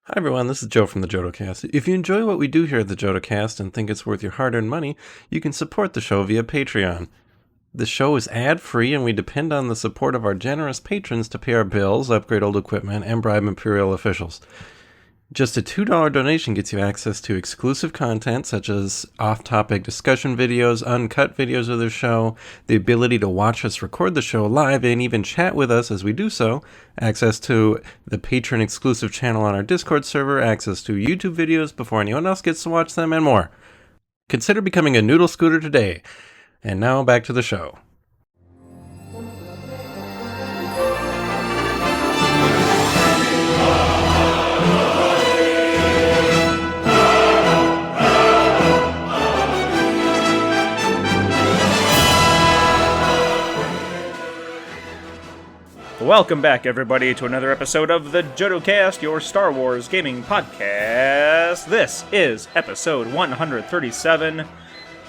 Hi everyone, this is Joe from the Jodo-Cast. If you enjoy what we do here at the Jodo-Cast and think it's worth your hard-earned money, you can support the show via Patreon. The show is ad-free and we depend on the support of our generous patrons to pay our bills, upgrade old equipment, and bribe Imperial officials. Just a $2 donation gets you access to exclusive content such as off-topic discussion videos, uncut videos of the show, the ability to watch us record the show live and even chat with us as we do so, access to the patron exclusive channel on our Discord server, access to YouTube videos before anyone else gets to watch them, and more. Consider becoming a Noodle-Scooter today. And now back to the show. Welcome back, everybody, to another episode of the Jodo-Cast, your Star Wars gaming podcast. This is episode 137.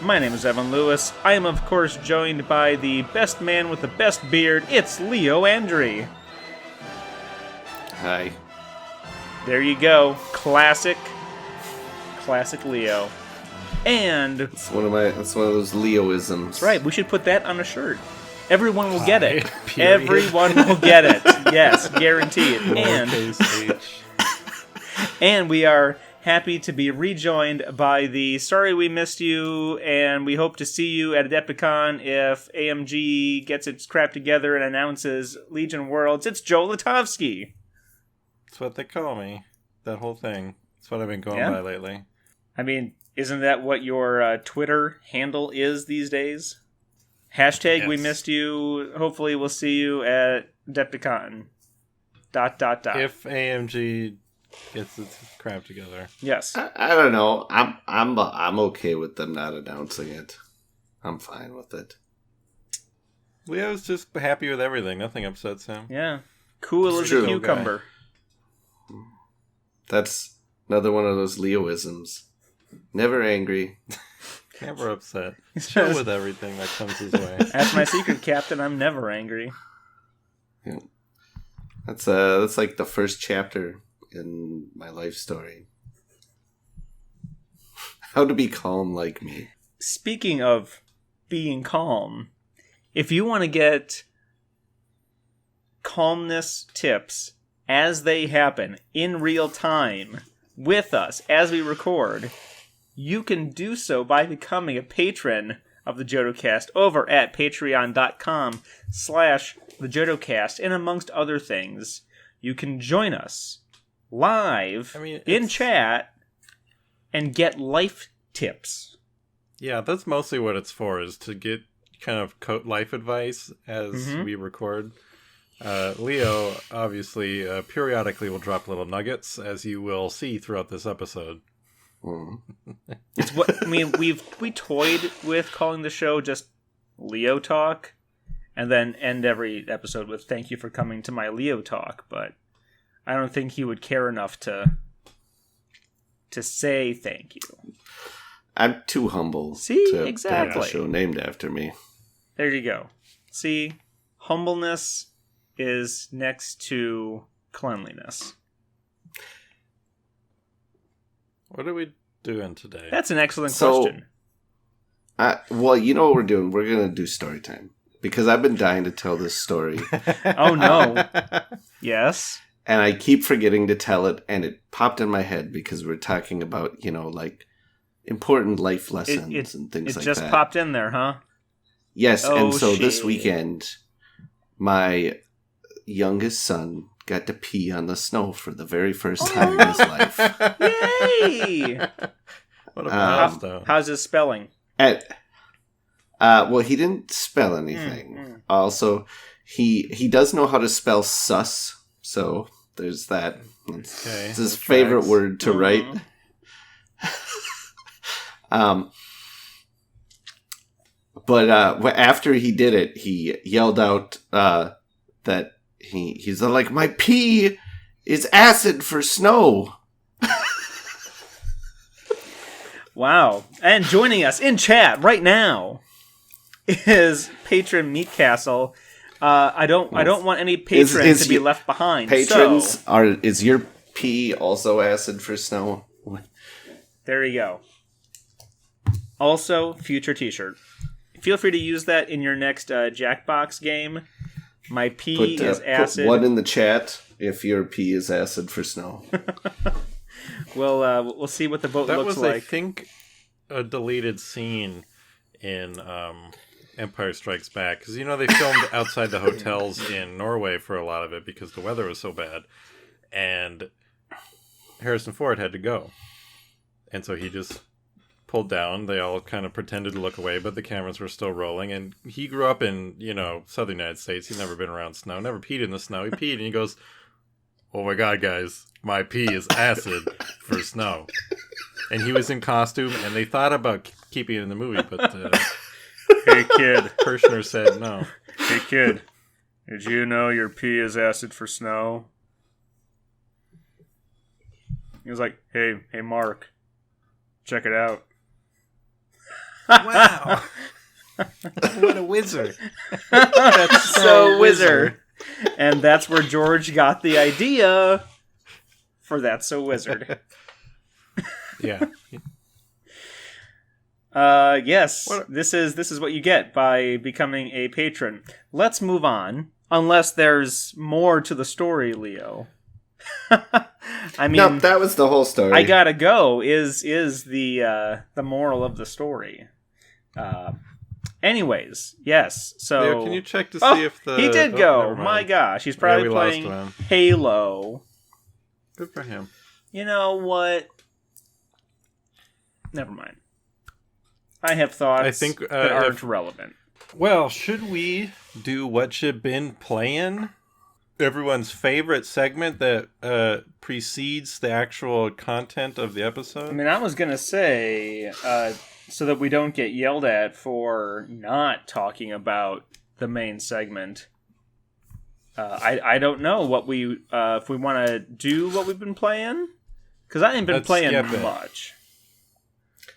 My name is Evan Lewis. I am, of course, joined by the best man with the best beard. It's Leo Andry. Hi. There you go. Classic Leo. And It's one of those Leoisms. that's right, we should put that on a shirt. Everyone will get it. Period. Everyone will get it. Yes, guaranteed. And we are happy to be rejoined by the Sorry We Missed You, and we hope to see you at Adepticon if AMG gets its crap together and announces Legion Worlds. It's Joe Latovsky. That's what they call me. That whole thing. That's what I've been going by lately. I mean, isn't that what your Twitter handle is these days? Hashtag Yes. We missed you. Hopefully we'll see you at Adepticon. ... If AMG gets its crap together. Yes. I don't know. I'm okay with them not announcing it. I'm fine with it. Leo's just happy with everything. Nothing upsets him. Yeah. Cool as a True. cucumber. That's another one of those Leoisms. Never angry. Never upset. Chill with everything that comes his way. As my secret captain, I'm never angry. Yeah. That's like the first chapter in my life story. How to be calm like me. Speaking of being calm, if you want to get calmness tips as they happen in real time with us as we record, you can do so by becoming a patron of the Jodo-Cast over at patreon.com/thejodocast. And amongst other things, you can join us live in chat and get life tips. Yeah, that's mostly what it's for, is to get kind of life advice as we record. Leo, obviously, periodically will drop little nuggets, as you will see throughout this episode. It's what I mean. We toyed with calling the show just Leo Talk, and then end every episode with "Thank you for coming to my Leo Talk." But I don't think he would care enough to say thank you. I'm too humble See? to Exactly. have a show named after me. There you go. See, humbleness is next to cleanliness. What are we doing today? That's an excellent question. Well, you know what we're doing? We're going to do story time. Because I've been dying to tell this story. Oh no! Yes. And I keep forgetting to tell it, and it popped in my head because we're talking about, like, important life lessons and things like that. It just popped in there, huh? Yes, Oh, and so this shit. weekend, my youngest son got to pee on the snow for the very first time in his life. Yay! What a blast, though. How's his spelling? Well, he didn't spell anything. Also, he does know how to spell sus, so there's that. It's his favorite word to write. But after he did it, he yelled out that he's like, my pee is acid for snow. Wow. And joining us in chat right now is patron Meat Castle. I don't want any patrons to be left behind. Patrons so. is your pee also acid for snow? There you go. Also, future t-shirt. Feel free to use that in your next Jackbox game. My pee is acid. Put one in the chat if your pee is acid for snow. We'll see what the vote looks like. I think, a deleted scene in Empire Strikes Back. Because, they filmed outside the hotels in Norway for a lot of it because the weather was so bad. And Harrison Ford had to go. And so he just pulled down. They all kind of pretended to look away, but the cameras were still rolling. And he grew up in, southern United States. He'd never been around snow, never peed in the snow. He peed and he goes, "Oh my God, guys, my pee is acid for snow." And he was in costume, and they thought about keeping it in the movie, but hey kid, Kirshner said no. Hey kid, did you know your pee is acid for snow? He was like, hey Mark, check it out. Wow. What a wizard. That's so wizard. And that's where George got the idea for That's So Wizard. Yeah. Yes. This is what you get by becoming a patron. Let's move on. Unless there's more to the story, Leo. I mean, no, that was the whole story. I gotta go. Is the moral of the story? Anyways, yes. So Leo, can you check to see if the he did go? My gosh, he's probably playing Halo. Good for him. You know what? Never mind. I have thoughts I think that aren't relevant. Well, should we do what you've been playing? Everyone's favorite segment that precedes the actual content of the episode? I mean, I was going to say, so that we don't get yelled at for not talking about the main segment, I don't know what if we want to do what we've been playing, because I ain't been playing much.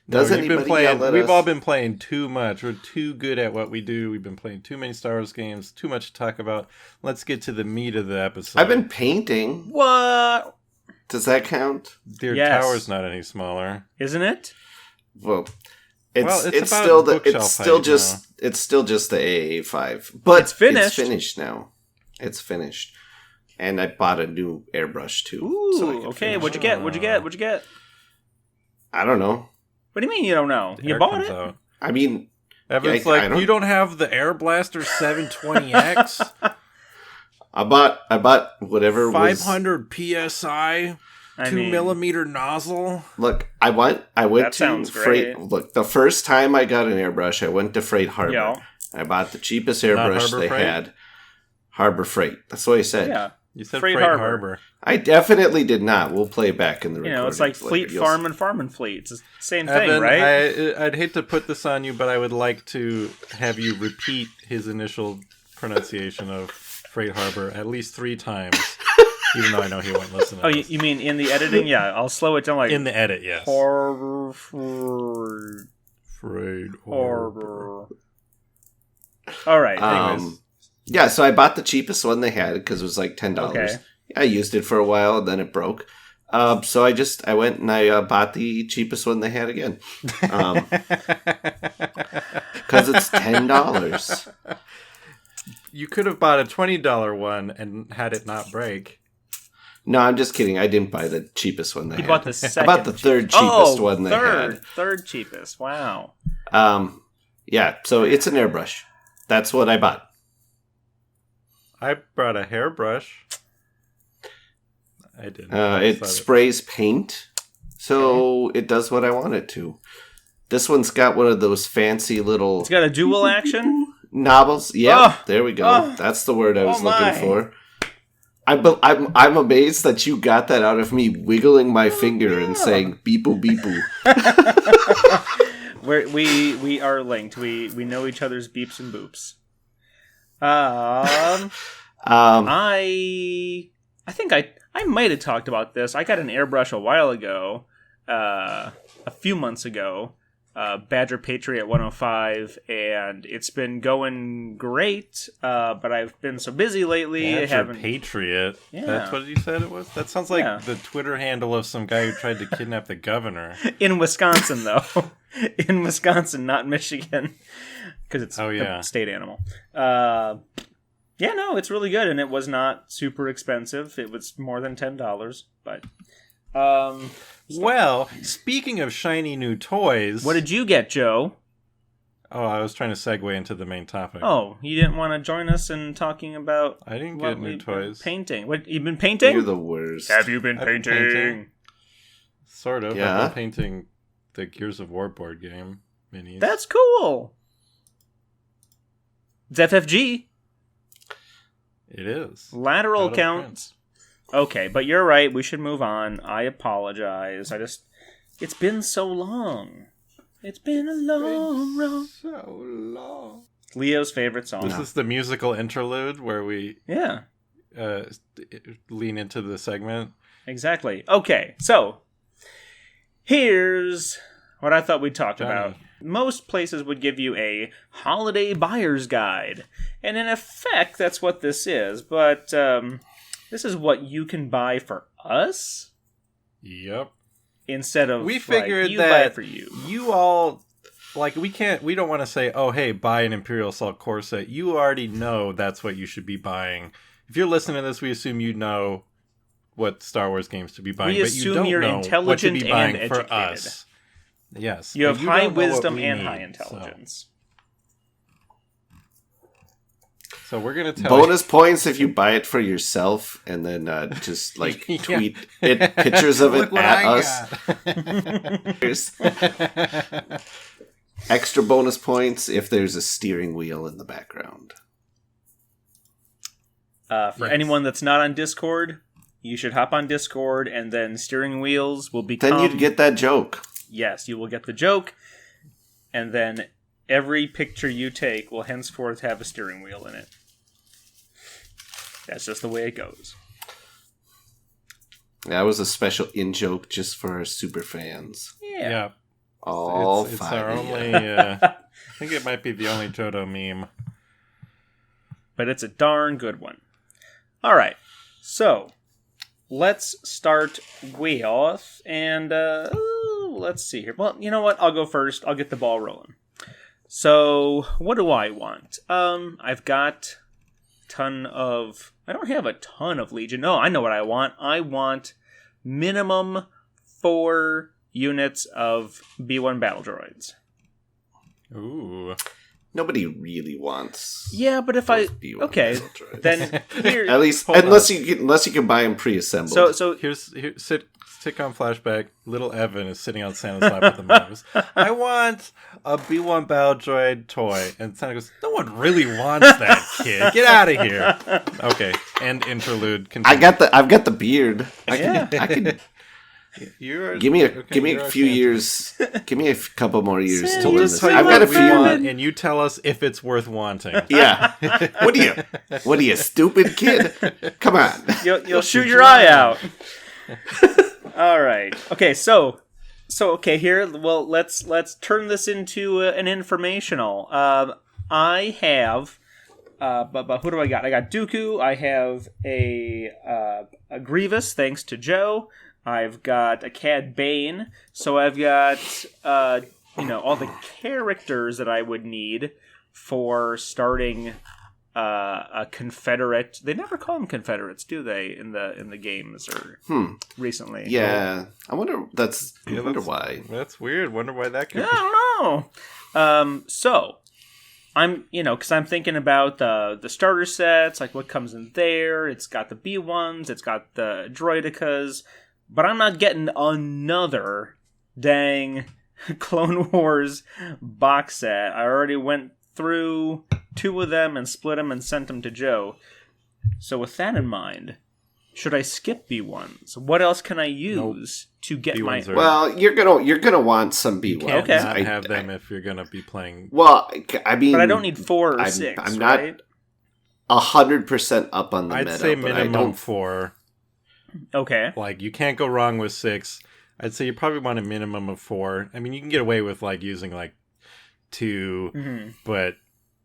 We've all been playing too much. We're too good at what we do. We've been playing too many Star Wars games, too much to talk about. Let's get to the meat of the episode. I've been painting. What? Does that count? Your tower's not any smaller. Isn't it? Well, it's still just the AA5, but it's finished. It's finished now. It's finished, and I bought a new airbrush too. Ooh, so okay. What'd you get? I don't know. What do you mean you don't know? You bought it? Out. I mean, Evan's you don't have the Air Blaster 720X? I bought whatever 500 PSI, 2mm nozzle. Look, I went to Freight. Look, the first time I got an airbrush, I went to Freight Harbor. Yo. I bought the cheapest airbrush they had. Harbor Freight. That's what I said. Yeah. You said Freight Harbor. I definitely did not. We'll play back in the recording. It's like Fleet Farm and Farm and Fleet. It's the same thing, right? I'd hate to put this on you, but I would like to have you repeat his initial pronunciation of Freight Harbor at least 3 times, even though I know he won't listen to this. You mean in the editing? Yeah, I'll slow it down like... In the edit, yes. Harbor Freight Harbor. All right, anyways. Yeah, so I bought the cheapest one they had because it was like $10. Okay. I used it for a while and then it broke. So I went and I bought the cheapest one they had again. Because it's $10. You could have bought a $20 one and had it not break. No, I'm just kidding. I didn't buy the cheapest one they had. You bought the second. I bought the third cheapest one they had. Third cheapest. Wow. Yeah, so it's an airbrush. That's what I bought. I brought a hairbrush. I didn't. It sprays paint, so it does what I want it to. This one's got one of those fancy little... It's got a dual action? Knobbles. Yeah, there we go. That's the word I was looking for. I'm amazed that you got that out of me wiggling my finger and saying beepoo beepoo. We are linked. We know each other's beeps and boops. I think I might have talked about this. I got an airbrush a while ago, a few months ago, Badger Patriot 105, and it's been going great, but I've been so busy lately. I haven't... Patriot? Yeah. That's what you said it was? That sounds like the Twitter handle of some guy who tried to kidnap the governor. In Wisconsin, though. In Wisconsin, not Michigan. Because it's a state animal. It's really good, and it was not super expensive. It was more than $10, but... Well, speaking of shiny new toys... What did you get, Joe? Oh, I was trying to segue into the main topic. Oh, you didn't want to join us in talking about... I didn't get new toys. Painting. What, you've been painting? You're the worst. Have you been painting? Sort of. Yeah. I've been painting the Gears of War board game minis. That's cool. It's FFG. It is. Lateral counts. Okay, but you're right. We should move on. I apologize. It's been so long. It's been a long road. So long. Leo's favorite song. This is the musical interlude where we lean into the segment. Exactly. Okay, so here's what I thought we'd talk about. Most places would give you a holiday buyer's guide. And in effect, that's what this is. But this is what you can buy for us? Yep. Instead of we figured you that buy it for you. You all we don't want to say, oh hey, buy an Imperial Assault core set. You already know that's what you should be buying. If you're listening to this, we assume you know what Star Wars games to be buying, but you don't you're know intelligent what to be buying and for educated. us. Yes. You have high don't know what wisdom we and need, high intelligence. So we're going to tell bonus points if you buy it for yourself and then just like tweet it pictures of it at us. Extra bonus points if there's a steering wheel in the background. For anyone that's not on Discord, you should hop on Discord, and then steering wheels will become... Then you'd get that joke. Yes, you will get the joke, and then every picture you take will henceforth have a steering wheel in it. That's just the way it goes. That was a special in-joke just for our super fans. Yeah. All it's five. our only... I think it might be the only Jodo meme. But it's a darn good one. All right. So, let's start with... And, let's see here. Well, you know what? I'll go first. I'll get the ball rolling. So, what do I want? I've got ton of... I don't have a ton of Legion. No, I know what I want. I want minimum 4 units of B1 battle droids. Ooh. Nobody really wants. Yeah, but if I... Okay, then here... At least, unless you can buy them pre-assembled. So here's sitcom flashback. Little Evan is sitting on Santa's lap with the mouse. I want a B1 battle droid toy, and Santa goes, "No one really wants that, kid. Get out of here." Okay, end interlude. Continue. I've got the beard. I can. Give me a few years. Give me a couple more years to learn this. I've got a few, and you tell us if it's worth wanting. Yeah. What are you, stupid kid? Come on. You'll shoot your eye out. All right. Okay. So okay. Here, well, let's turn this into an informational. I have. But who do I got? I got Dooku. I have a Grievous, thanks to Joe. I've got a Cad Bane, so I've got all the characters that I would need for starting a Confederate. They never call them Confederates, do they? In the games or recently? Yeah, I wonder. I wonder why. That's weird. Wonder why that could. I don't know. So I'm because I'm thinking about the starter sets, like what comes in there. It's got the B1s, it's got the Droidicas. But I'm not getting another dang Clone Wars box set. I already went through 2 of them and split them and sent them to Joe. So with that in mind, should I skip B1s? What else can I use to get B1s my... Well, you're gonna want some B1s. You can't Okay. not have them if you're gonna be playing... Well, I mean... But I don't need 4 or 6, I'm right? not 100% up on the I'd meta, say but minimum 4. Okay. Like, you can't go wrong with 6. I'd say you probably want a minimum of 4. I mean, you can get away with like using like 2, but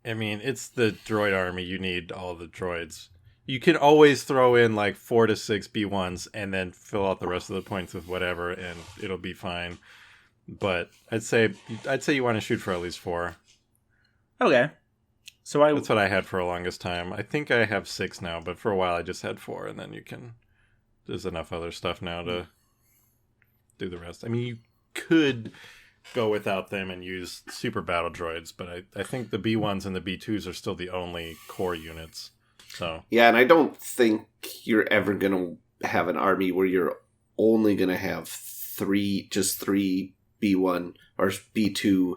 I mean, it's the droid army. You need all the droids. You can always throw in like 4 to 6 B1s and then fill out the rest of the points with whatever, and it'll be fine. But I'd say you want to shoot for at least 4. Okay. So that's what I had for the longest time. I think I have 6 now, but for a while I just had 4, and then there's enough other stuff now to do the rest. I mean, you could go without them and use super battle droids, but I think the B1s and the B2s are still the only core units. So yeah, and I don't think you're ever going to have an army where you're only going to have 3 B1 or B2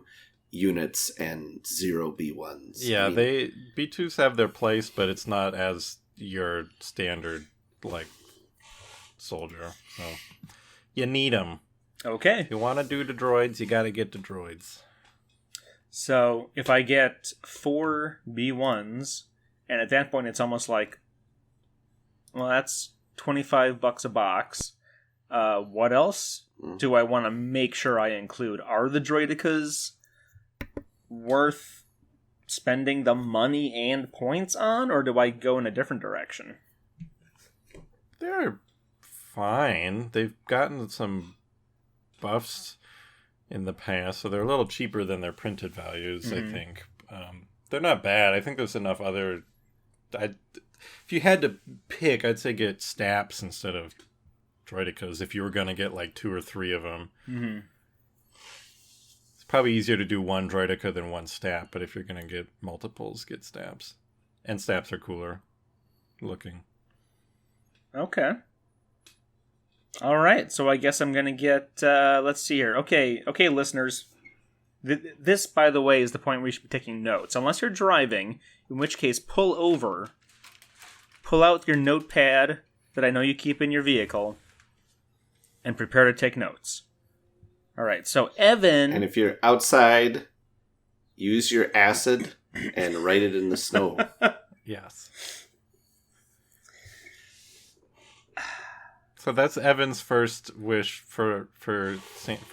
units and 0 B1s. Yeah, B2s have their place, but it's not as your standard like soldier. So you need them. Okay. If you want to do the droids, you got to get the droids. So if I get 4 B1s, and at that point it's almost like, well, that's $25 a box. What else do I want to make sure I include? Are the droidicas worth spending the money and points on, or do I go in a different direction? They're fine. They've gotten some buffs in the past, so they're a little cheaper than their printed values, I think. They're not bad. I think there's enough other... if you had to pick, I'd say get Staps instead of droidicas if you were going to get like 2 or 3 of them. Mm-hmm. It's probably easier to do one droidica than one Stap, but if you're going to get multiples, get Staps. And Staps are cooler looking. Okay. All right, so I guess I'm going to get, let's see here. Okay, listeners. This, by the way, is the point where you should be taking notes. Unless you're driving, in which case, pull over, pull out your notepad that I know you keep in your vehicle, and prepare to take notes. All right, so Evan... And if you're outside, use your acid and write it in the snow. Yes. So that's Evan's first wish for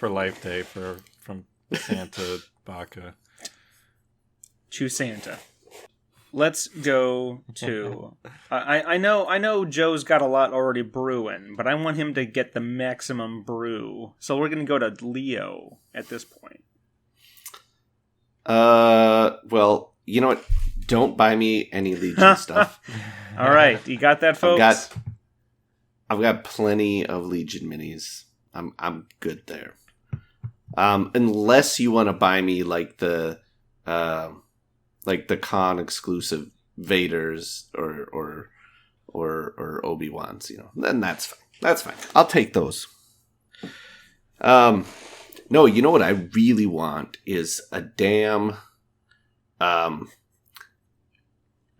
Life Day from Santa Baca. Choose Santa. Let's go to... I know Joe's got a lot already brewing, but I want him to get the maximum brew. So we're going to go to Leo at this point. Well, you know what? Don't buy me any Legion stuff. All right, you got that, folks? I've got plenty of Legion minis. I'm good there. Unless you want to buy me like the con exclusive Vaders or Obi-Wans, then that's fine. That's fine. I'll take those. No, you know what I really want is a damn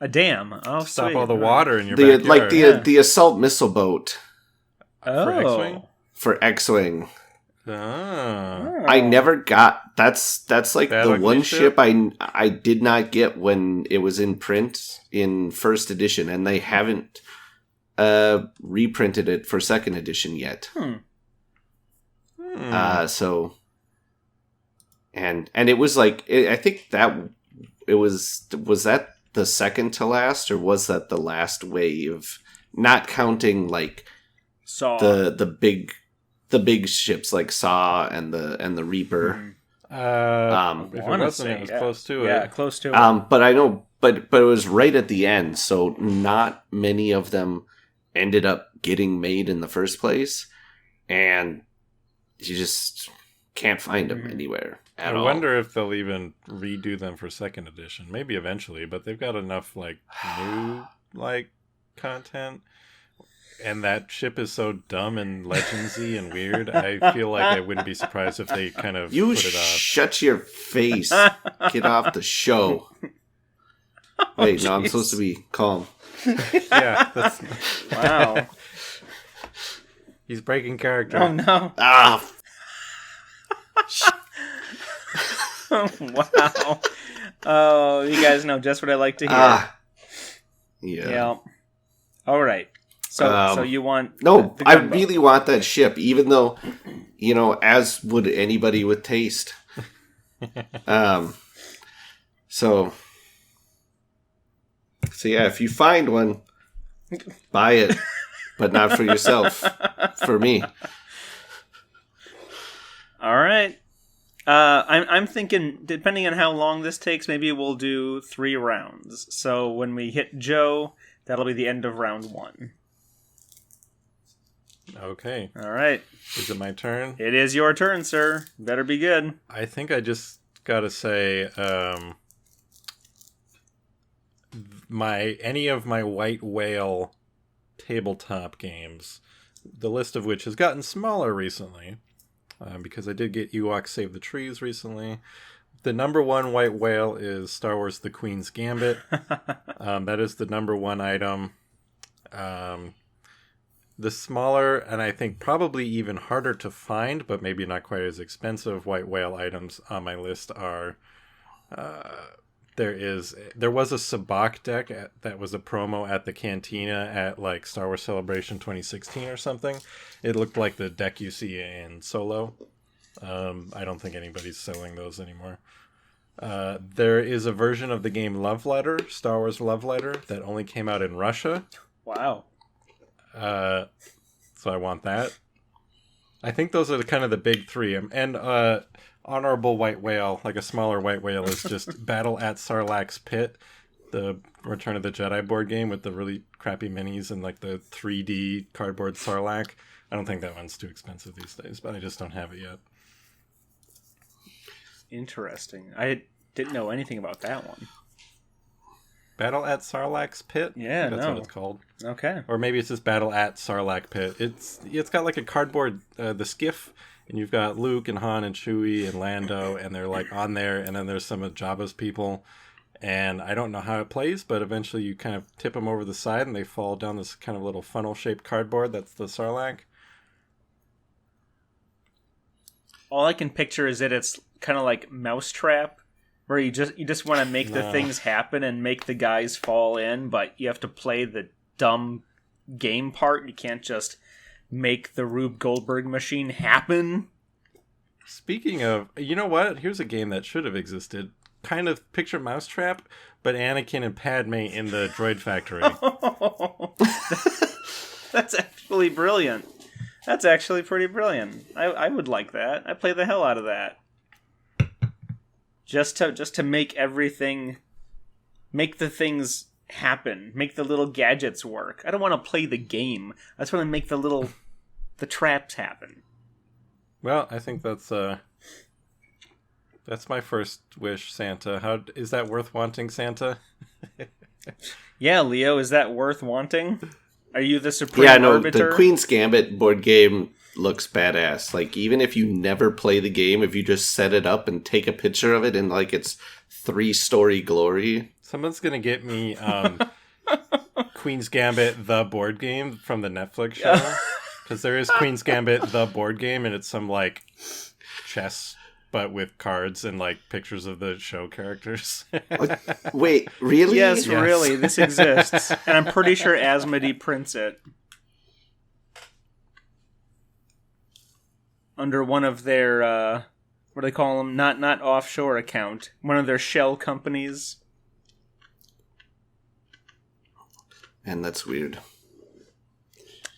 a dam. Oh, stop sweet. all the water in your backyard. Like the assault missile boat. Oh. For X-Wing? For X-Wing. Oh. I never got... That's like That the ugly one ship? ship I did not get when it was in print in first edition, and they haven't reprinted it for second edition yet. So... And it was like... I think that... It was that the second to last, or was that the last wave? Not counting like Saw. the big ships like Saw and the Reaper. If it wasn't, it was close to it. Yeah, close to it. But I know, but it was right at the end, so not many of them ended up getting made in the first place, and you just can't find them anywhere. I wonder if they'll even redo them for second edition. Maybe eventually, but they've got enough new content. And that ship is so dumb and legendsy and weird. I feel like I wouldn't be surprised if they kind of put it off. Shut your face. Get off the show. Wait, no, I'm supposed to be calm. Yeah, that's... Wow. He's breaking character. Oh, no. Wow. Oh, you guys know just what I like to hear. Yeah. All right. So you want... No, I really want that ship, even though as would anybody with taste. So yeah, if you find one, buy it, but not for yourself, for me. All right. I'm thinking, depending on how long this takes, maybe we'll do 3 rounds. So when we hit Joe, that'll be the end of round 1. Okay. All right. Is it my turn? It is your turn, sir. Better be good. I think I just gotta say, any of my White Whale tabletop games, the list of which has gotten smaller recently, because I did get Ewok Save the Trees recently. The number 1 White Whale is Star Wars The Queen's Gambit. That is the number 1 item. The smaller, and I think probably even harder to find, but maybe not quite as expensive White Whale items on my list are... There was a Sabacc deck that was a promo at the Cantina at like Star Wars Celebration 2016 or something. It looked like the deck you see in Solo. I don't think anybody's selling those anymore. There is a version of the game Love Letter, Star Wars Love Letter, that only came out in Russia. Wow. So I want that. I think those are kind of the big 3. And honorable White Whale, like a smaller White Whale, is just Battle at Sarlacc's Pit, the Return of the Jedi board game with the really crappy minis and like the 3D cardboard Sarlacc. I don't think that one's too expensive these days, but I just don't have it yet. Interesting. I didn't know anything about that one. Battle at Sarlacc's Pit? Yeah, that's no. what it's called. Okay. Or maybe it's just Battle at Sarlacc Pit. It's got like a cardboard, the skiff, and you've got Luke and Han and Chewie and Lando, and they're like on there, and then there's some of Jabba's people, and I don't know how it plays, but eventually you kind of tip them over the side, and they fall down this kind of little funnel-shaped cardboard. That's the Sarlacc. All I can picture is that it's kind of like Mousetrap, where you just want to make the things happen and make the guys fall in, but you have to play the dumb game part. You can't just make the Rube Goldberg machine happen. Speaking of, you know what? Here's a game that should have existed. Kind of picture Mousetrap, but Anakin and Padme in the droid factory. That's actually brilliant. That's actually pretty brilliant. I would like that. I play the hell out of that. Just to make everything, make the things happen, make the little gadgets work. I don't want to play the game. I just want to make the traps happen. Well, I think that's my first wish, Santa. How is that worth wanting, Santa? Yeah, Leo, is that worth wanting? Are you the supreme arbiter? The Queen's Gambit board game looks badass. Like, even if you never play the game, if you just set it up and take a picture of it in like its 3-story glory. Someone's gonna get me Queen's Gambit the board game from the Netflix show, because there is Queen's Gambit the board game, and it's some like chess but with cards and like pictures of the show characters. Wait, really? Yes, really. This exists, and I'm pretty sure Asmodee prints it under one of their what do they call them? Not offshore account. One of their shell companies. And that's weird.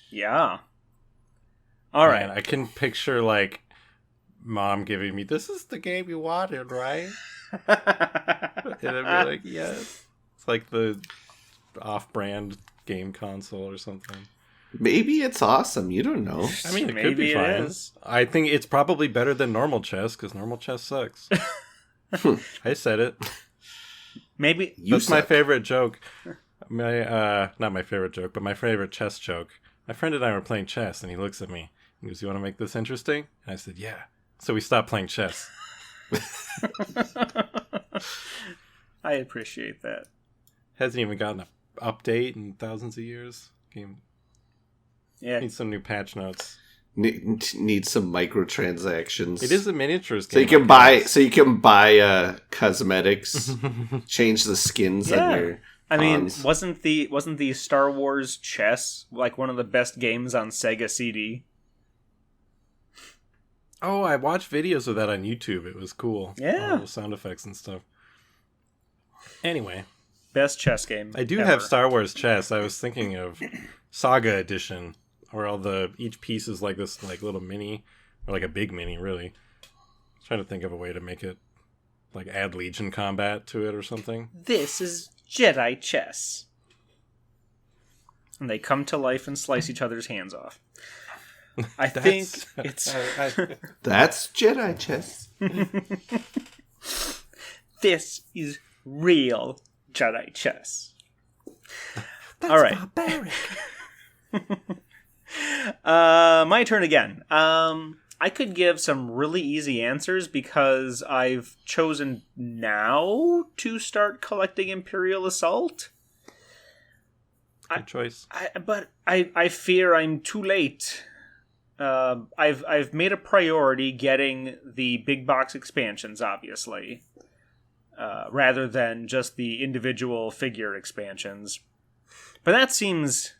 Yeah. All right. Man, I can picture like Mom giving me, "This is the game you wanted, right?" And I'd be like, "Yes." It's like the off-brand game console or something. Maybe it's awesome. You don't know. I mean, it Maybe could be it fine. is. I think it's probably better than normal chess, because normal chess sucks. I said it. Maybe That's my favorite joke. Not my favorite joke, but my favorite chess joke. My friend and I were playing chess, and he looks at me and goes, "You want to make this interesting?" And I said, "Yeah." So we stopped playing chess. I appreciate that. Hasn't even gotten an update in thousands of years. Game Yeah. needs some new patch notes. Need some microtransactions. It is a miniatures game. So you can buy cosmetics, change the skins on your I mean, pawns. wasn't the Star Wars chess like one of the best games on Sega CD? Oh, I watched videos of that on YouTube. It was cool. Yeah. All the sound effects and stuff. Anyway. Best chess game I do ever. have Star Wars chess. I was thinking of Saga Edition, where each piece is like this like little mini, or like a big mini, really. Trying to think of a way to make it like add Legion combat to it or something. This is Jedi chess. And they come to life and slice each other's hands off. I think it's... That's Jedi chess. This is real Jedi chess. That's all right. barbaric. My turn again. I could give some really easy answers because I've chosen now to start collecting Imperial Assault. Good choice. But I fear I'm too late. I've made a priority getting the big box expansions, obviously, rather than just the individual figure expansions. But that seems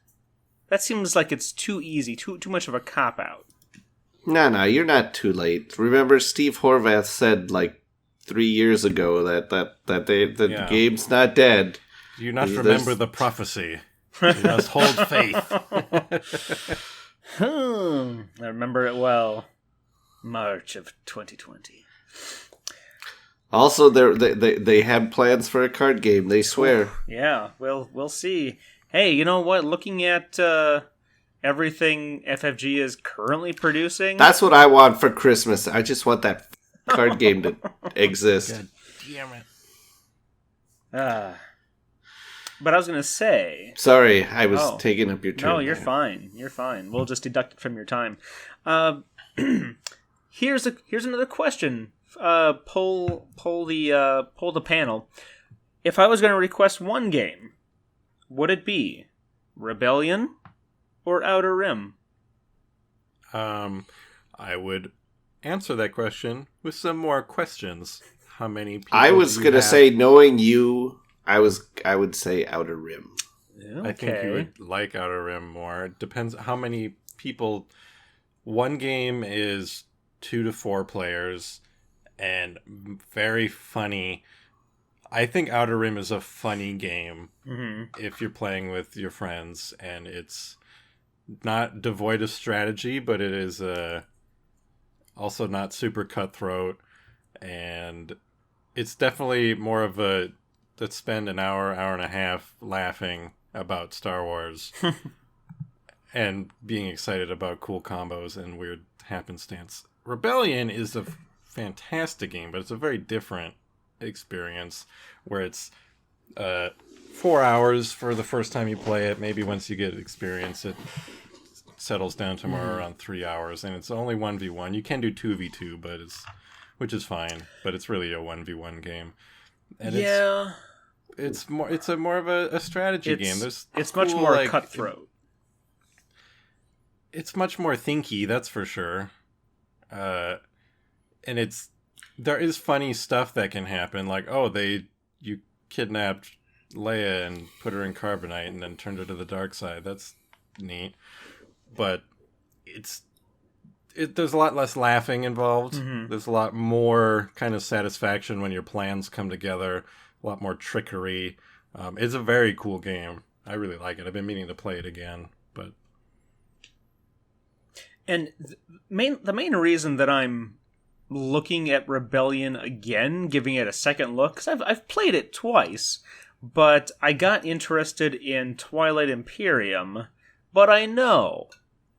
like it's too easy, too much of a cop out. No, you're not too late. Remember, Steve Horvath said like 3 years ago that the game's not dead. Do you not remember the prophecy? You must hold faith. I remember it well. March of 2020. Also, they have plans for a card game. They swear. Yeah, we'll see. Hey, you know what? Looking at everything FFG is currently producing. That's what I want for Christmas. I just want that card game to exist. God damn it. But I was gonna say. Sorry, I was taking up your turn. No, you're fine. You're fine. We'll just deduct it from your time. Here's another question. Poll the panel. If I was going to request one game, would it be Rebellion or Outer Rim? I would answer that question with some more questions. How many people? I was going to say, knowing you, I would say Outer Rim. Okay. I think you would like Outer Rim more. It depends how many people. One game is 2 to 4 players and very funny. I think Outer Rim is a funny game if you're playing with your friends, and it's not devoid of strategy, but it is also not super cutthroat, and it's definitely more of a let's spend an hour and a half laughing about Star Wars and being excited about cool combos and weird happenstance. Rebellion is a fantastic game, but it's a very different experience where it's 4 hours for the first time you play it. Maybe once you get experience, it settles down to more around 3 hours, and it's only 1v1. You can do 2v2, but which is fine, but it's really a 1v1 game. And it's more of a strategy game. It's much more cutthroat. It's much more thinky, that's for sure. And there is funny stuff that can happen, like you kidnapped Leia and put her in carbonite and then turned her to the dark side. That's neat, but there's a lot less laughing involved. There's a lot more kind of satisfaction when your plans come together. A lot more trickery. It's a very cool game. I really like it. I've been meaning to play it again, but. And the main reason that I'm looking at Rebellion again, giving it a second look, because I've played it twice, but I got interested in Twilight Imperium, but I know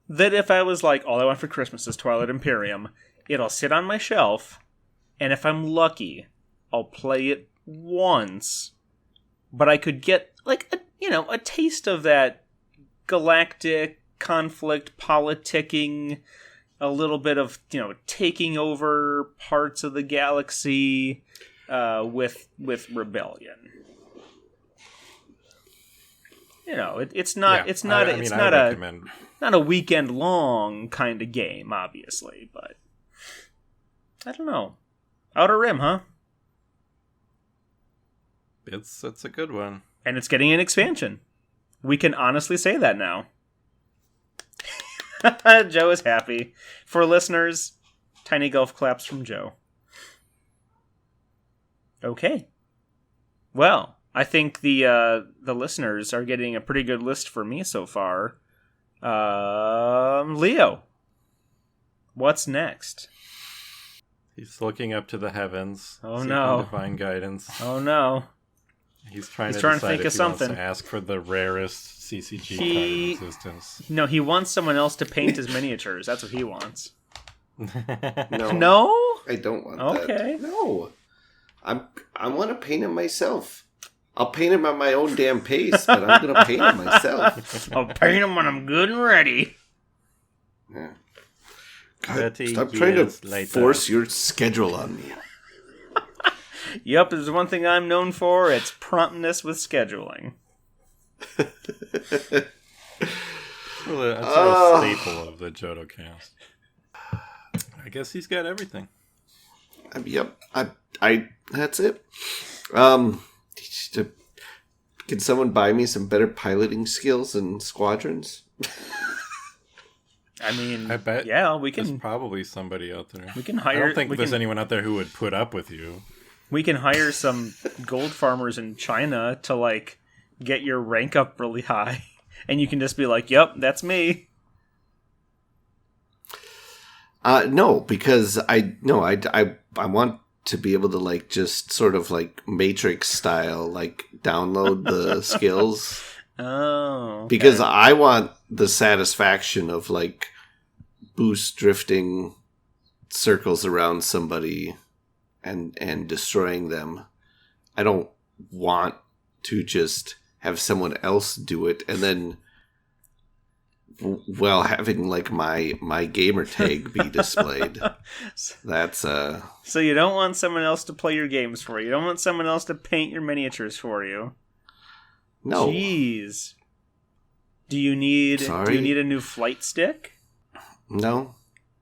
that if I was like, all I want for Christmas is Twilight Imperium, it'll sit on my shelf, and if I'm lucky, I'll play it once, but I could get like a taste of that galactic conflict, politicking, a little bit of taking over parts of the galaxy with Rebellion. It's not a weekend long kind of game, obviously, but I don't know. Outer Rim, huh? It's a good one. And it's getting an expansion. We can honestly say that now. Joe is happy. For listeners, Tiny golf claps from Joe. Okay. Well, I think the listeners are getting a pretty good list for me so far. Leo, what's next? He's looking up to the heavens. Oh, seeking no. divine guidance. Oh no. He's trying to think decide of if he something. wants to ask for the rarest CCG card in existence. No, he wants someone else to paint his miniatures. That's what he wants. No, No? I don't want Okay. that. No, I want to paint him myself. I'll paint him at my own damn pace, but I'm gonna paint him myself. I'll paint him when I'm good and ready. Yeah. God, 30 stop trying to years later. force your schedule on me. Yep, there's one thing I'm known for. It's promptness with scheduling. Well, that's a staple of the Jodo cast. I guess he's got everything. Yep. I that's it. Can someone buy me some better piloting skills and squadrons? I mean, I bet yeah, we there's can probably somebody out there. we can I hire. don't think we there's can, anyone out there who would put up with you. we can hire some gold farmers in China to like get your rank up really high, and you can just be like, "Yep, that's me." No, because I want to be able to like just sort of like Matrix style like download the skills. Oh, okay. Because I want the satisfaction of like boost drifting circles around somebody and destroying them. I don't want to just have someone else do it and then having like my gamer tag be displayed. That's So you don't want someone else to play your games for you. You don't want someone else to paint your miniatures for you. no. Jeez. Do you need Sorry? a new flight stick? No.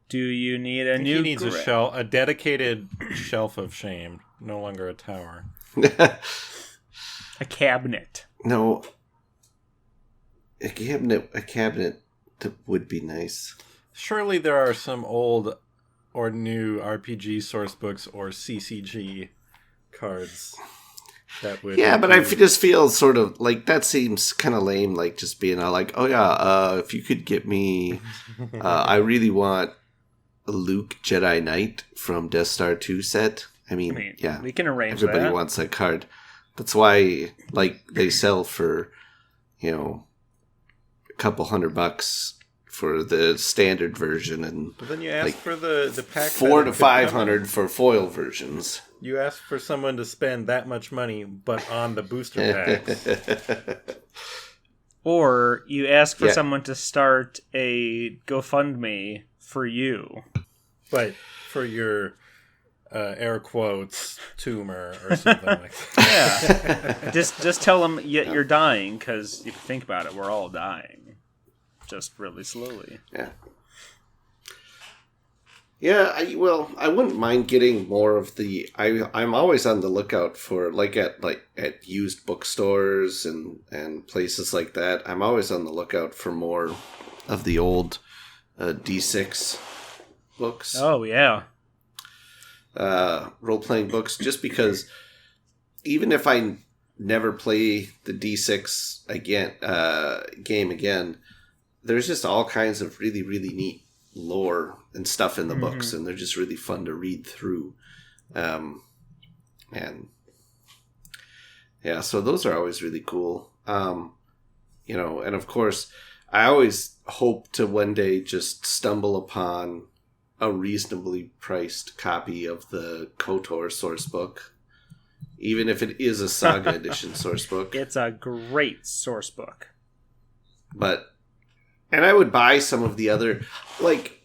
Do you need a I think new he needs a dedicated shelf of shame, no longer a tower. a cabinet? No. A cabinet that would be nice. Surely there are some old or new RPG source books or CCG cards that would. Yeah, but I just feel sort of like that seems kind of lame. Like just being like, oh yeah, if you could get me, I really want a Luke Jedi Knight from Death Star 2 set. I mean, yeah, we can arrange everybody that. wants that card. That's why, like, they sell for, a couple $100 for the standard version, and But then you ask like, for the pack. $400 to that it could come $500 for foil versions. in. You ask for someone to spend that much money, but on the booster packs. Or you ask for Yeah. someone to start a GoFundMe for you. But for your air quotes tumor or something like that. Yeah. just tell them you're dying, because if you think about it, we're all dying. Just really slowly. Yeah. Yeah, I wouldn't mind getting more of the. I'm always on the lookout for at used bookstores and places like that. I'm always on the lookout for more of the old D6 books, Oh, yeah. role playing books. Just because, even if I never play the D6 game again, there's just all kinds of really really neat lore and stuff in the books, and they're just really fun to read through. And yeah, so those are always really cool. And of course, I always hope to one day just stumble upon a reasonably priced copy of the KOTOR source book, even if it is a Saga edition source book. It's a great source book. And I would buy some of the other, like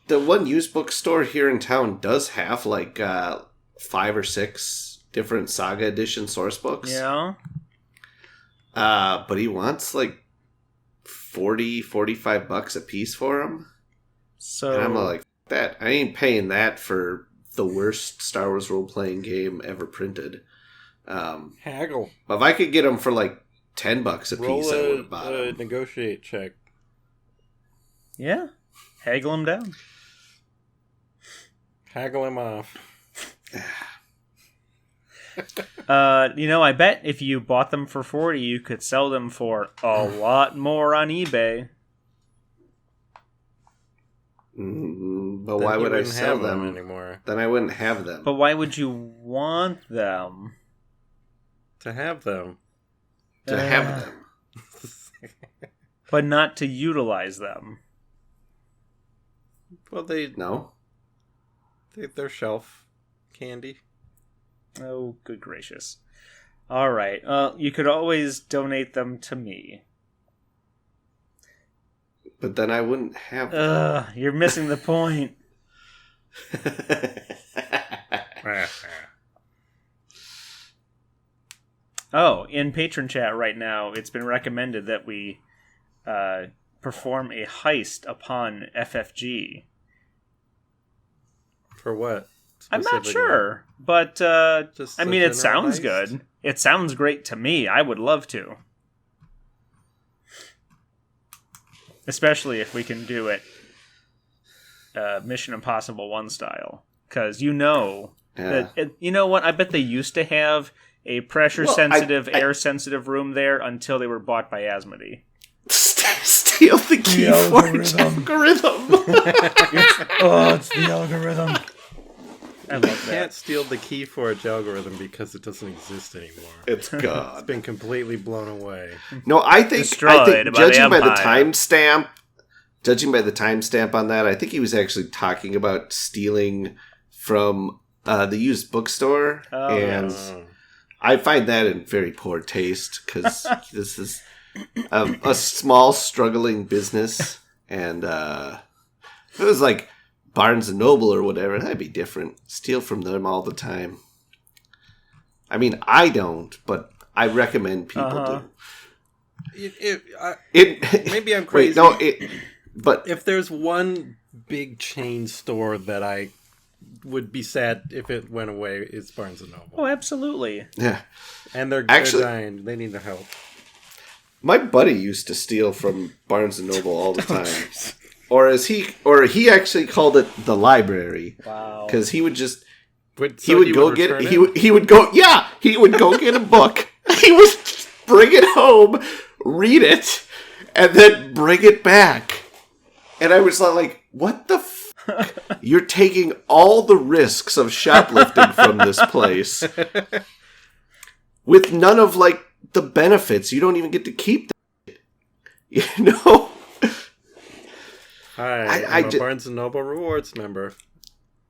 the one used bookstore here in town does have 5 or 6 different Saga edition source books. Yeah. But he wants $40-45 a piece for them. So And I'm like, that I ain't paying that for the worst Star Wars role playing game ever printed. Haggle. But if I could get them for $10 a Roll piece, I would have bought a them. negotiate check. yeah, haggle them down. Haggle him off. I bet if you bought them for $40, you could sell them for a lot more on eBay. But why would I sell them anymore? Then I wouldn't have them. But why would you want them? To have them. To have them. But not to utilize them. Well, they're shelf candy. Oh, good gracious. All right. You could always donate them to me. But then I wouldn't have them. You're missing the point. Oh, in patron chat right now, it's been recommended that we perform a heist upon FFG. For what? I'm not sure, but it sounds good. It sounds great to me. I would love to. Especially if we can do it Mission Impossible 1 style. Because you know what? I bet they used to have a pressure-sensitive, air-sensitive room there until they were bought by Asmodee. Steal the key for its algorithm. It's the algorithm. I love that. You can't steal the key for its algorithm because it doesn't exist anymore. It's gone. It's been completely blown away. No, I think Destroyed judging by the Empire. timestamp on that, I think he was actually talking about stealing from the used bookstore, I find that in very poor taste because this is a small struggling business, and if it was like Barnes and Noble or whatever, that'd be different. Steal from them all the time. I mean, I don't, but I recommend people do. Maybe I'm crazy. But if there's one big chain store that I would be sad if it went away, it's Barnes and Noble. Oh, absolutely. Yeah, and they're actually dying. They need the help. My buddy used to steal from Barnes and Noble all the time. Or he actually called it the library. Wow. Because he would just he would go get a book. He would bring it home, read it, and then bring it back. And I was like, what the fuck? You're taking all the risks of shoplifting from this place with none of like the benefits. You don't even get to keep them. You know? Hi, I'm a Barnes & Noble Rewards member.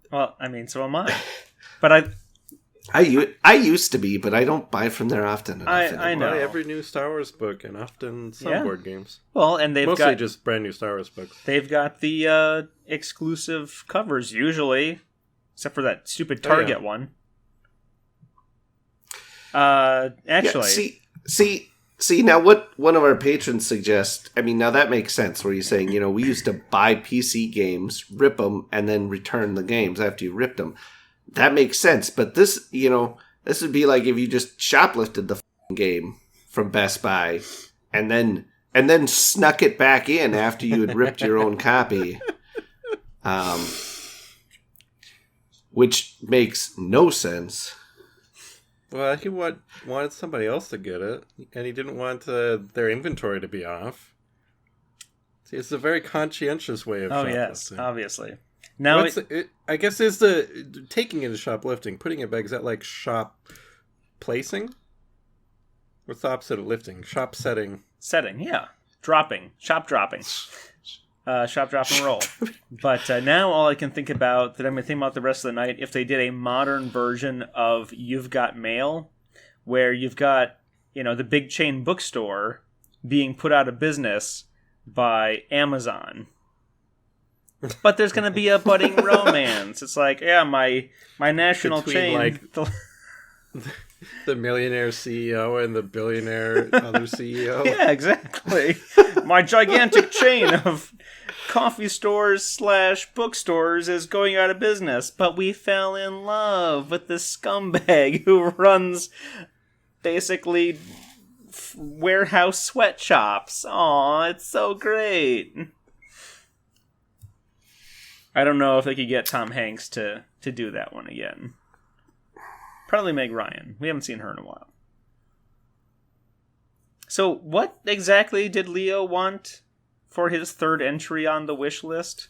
Well, I mean, so am I. But I used to be, but I don't buy from there often. I know. I buy every new Star Wars book and often some board games. Well, and they've mostly just brand new Star Wars books. They've got the exclusive covers usually, except for that stupid Target one. Actually, See, now what one of our patrons suggests, I mean, now that makes sense where you're saying, we used to buy PC games, rip them, and then return the games after you ripped them. That makes sense. But this, this would be like if you just shoplifted the game from Best Buy and then snuck it back in after you had ripped your own copy. Which makes no sense. Well, he wanted somebody else to get it, and he didn't want their inventory to be off. See, it's a very conscientious way of shoplifting. Oh, yes, obviously. Now, I guess is the taking it as shoplifting, putting it back, is that like shop placing? What's the opposite of lifting? Shop setting. Setting, yeah. Dropping. Shop dropping. Shop, drop, and roll. But now all I can think about, that I'm going to think about the rest of the night, if they did a modern version of You've Got Mail, where you've got, the big chain bookstore being put out of business by Amazon. But there's going to be a budding romance. It's like, my national chain... The millionaire CEO and the billionaire other CEO. Yeah, exactly. My gigantic chain of coffee stores / bookstores is going out of business, but we fell in love with this scumbag who runs basically warehouse sweatshops. Aw, it's so great. I don't know if they could get Tom Hanks to do that one again. Probably Meg Ryan. We haven't seen her in a while. So, what exactly did Leo want for his third entry on the wish list?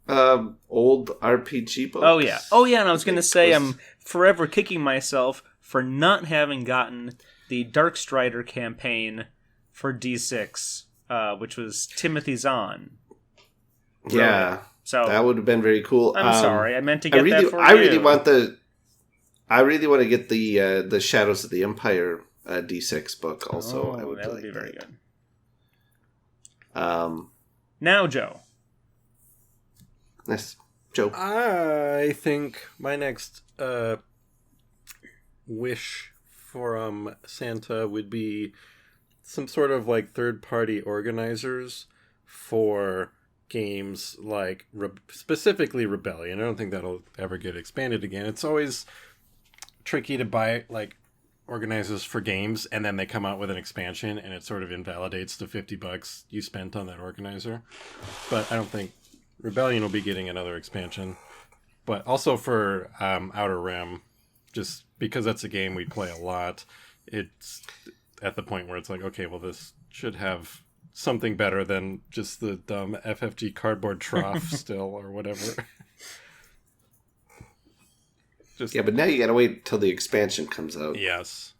Old RPG books. Oh yeah, and I was going to say I'm forever kicking myself for not having gotten the Darkstrider campaign for D6, which was Timothy Zahn. Yeah, so that would have been very cool. I'm sorry, I meant to get that for you. I really want to get the Shadows of the Empire D6 book. Also, I would that would like be very good. Now, Joe. Yes, Joe. I think my next wish from Santa would be some sort of like third-party organizers for games like specifically Rebellion. I don't think that'll ever get expanded again. It's always tricky to buy like organizers for games and then they come out with an expansion and it sort of invalidates the $50 you spent on that organizer. But I don't think Rebellion will be getting another expansion. But also for Outer Rim, just because that's a game we play a lot, it's at the point where it's like, okay, well, this should have something better than just the dumb FFG cardboard trough still or whatever. Yeah, but now you gotta wait till the expansion comes out. Yes.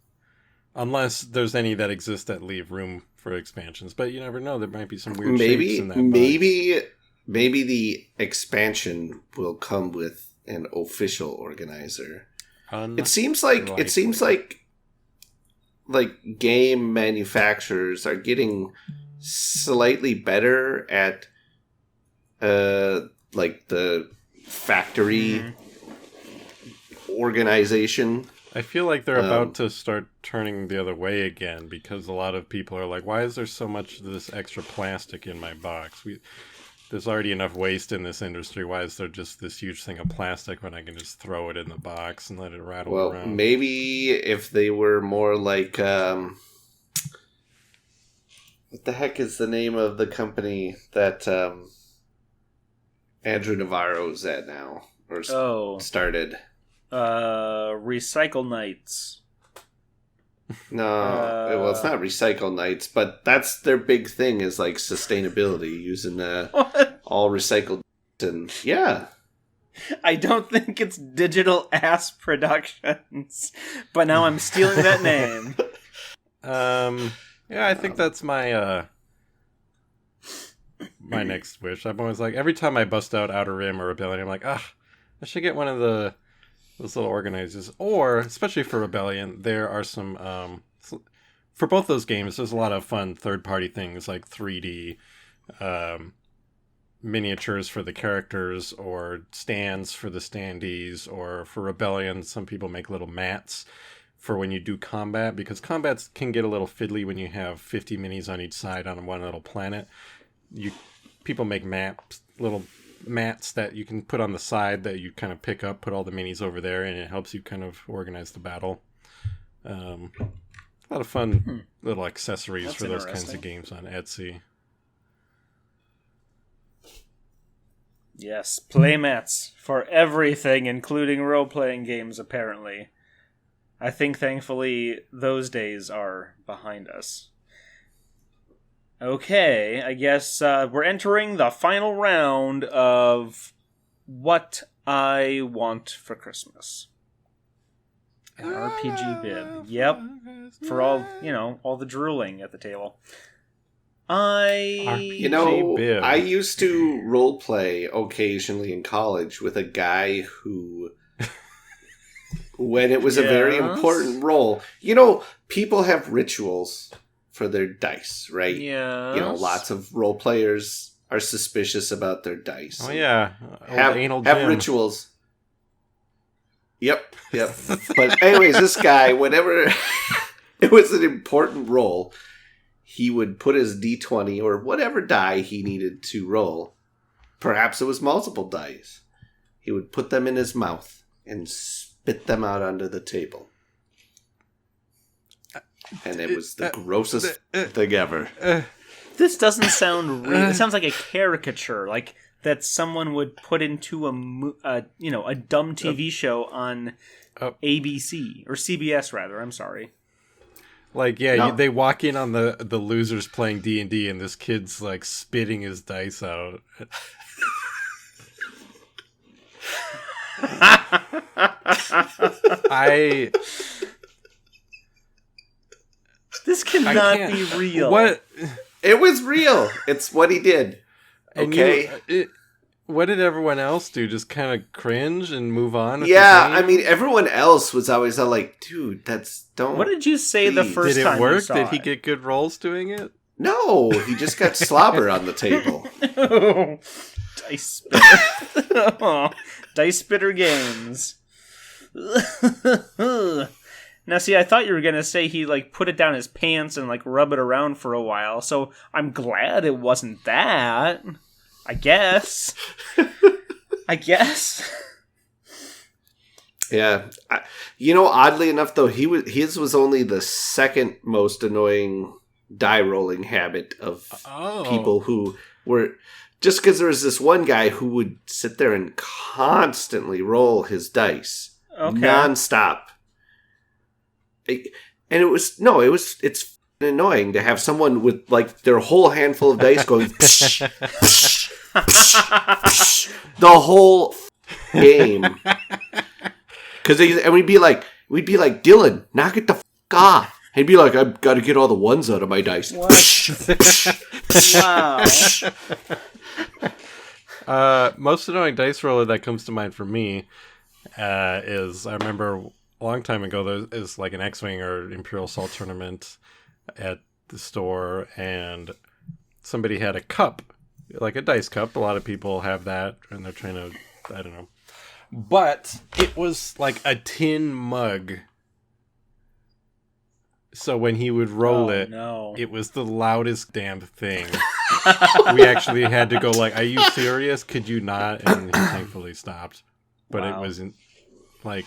Unless there's any that exist that leave room for expansions. But you never know, there might be some weird shapes in that box. Maybe the expansion will come with an official organizer. It seems like game manufacturers are getting slightly better at like the factory organization. I feel like they're about to start turning the other way again because a lot of people are like, why is there so much of this extra plastic in my box? There's already enough waste in this industry. Why is there just this huge thing of plastic when I can just throw it in the box and let it rattle around? Well, maybe if they were more like... what the heck is the name of the company that Andrew Navarro's at now? Or started? Recycle Nights. No, well, it's not Recycle Nights, but that's their big thing is like sustainability, using all recycled. And yeah, I don't think it's Digital Ass Productions, but now I'm stealing that name. Yeah, I think that's my my next wish. I'm always like, every time I bust out Outer Rim or Rebellion, I'm like, I should get one of those little organizers. Or, especially for Rebellion, there are some, for both those games, there's a lot of fun third-party things like 3D miniatures for the characters, or stands for the standees, or for Rebellion, some people make little mats for when you do combat, because combats can get a little fiddly when you have 50 minis on each side on one little planet. People make little mats that you can put on the side that you kind of pick up, put all the minis over there, and it helps you kind of organize the battle. A lot of fun little accessories for those kinds of games on Etsy. Yes, playmats for everything, including role-playing games, apparently. I think, thankfully, those days are behind us. Okay, I guess we're entering the final round of what I want for Christmas. An RPG bib. Yep. For all the drooling at the table. I used to roleplay occasionally in college with a guy who, when it was a very important role, people have rituals for their dice, right? Yeah. Lots of role players are suspicious about their dice. Oh yeah, have rituals. Yep. But anyways, this guy, whenever it was an important roll, he would put his D20 or whatever die he needed to roll. Perhaps it was multiple dice. He would put them in his mouth and spit them out onto the table. And it was the grossest thing ever. This doesn't sound real. It sounds like a caricature. Like that someone would put into a dumb TV show on ABC or CBS rather. I'm sorry. Like, yeah, No. they walk in on the losers playing D&D, and this kid's like spitting his dice out. This cannot be real. What? It was real. It's what he did. And Okay. what did everyone else do? Just kind of cringe and move on? With Yeah, the I game? mean, everyone else was always like, dude, don't. What did you say the Please. first Did time it work? you saw Did he it? get good rolls doing it? No, he just got slobber on the table. Dice spitter. Oh, Dice spitter games. Now, see, I thought you were gonna say he like put it down his pants and like rub it around for a while. So I'm glad it wasn't that. I guess. Yeah. Oddly enough, though, his was only the second most annoying die rolling habit of people who were... Just because there was this one guy who would sit there and constantly roll his dice. Okay. Nonstop. It's annoying to have someone with like their whole handful of dice going psh, psh, psh, the whole game. And we'd be like, Dylan, knock it the off. He'd be like, I've got to get all the ones out of my dice. Wow. Most annoying dice roller that comes to mind for me is, I remember a long time ago, there is like an X-Wing or Imperial Assault tournament at the store, and somebody had a cup, like a dice cup. A lot of people have that, and they're trying to, I don't know. But it was like a tin mug. So when he would roll it was the loudest damn thing. We actually had to go like, are you serious? Could you not? And he thankfully stopped. But It wasn't like...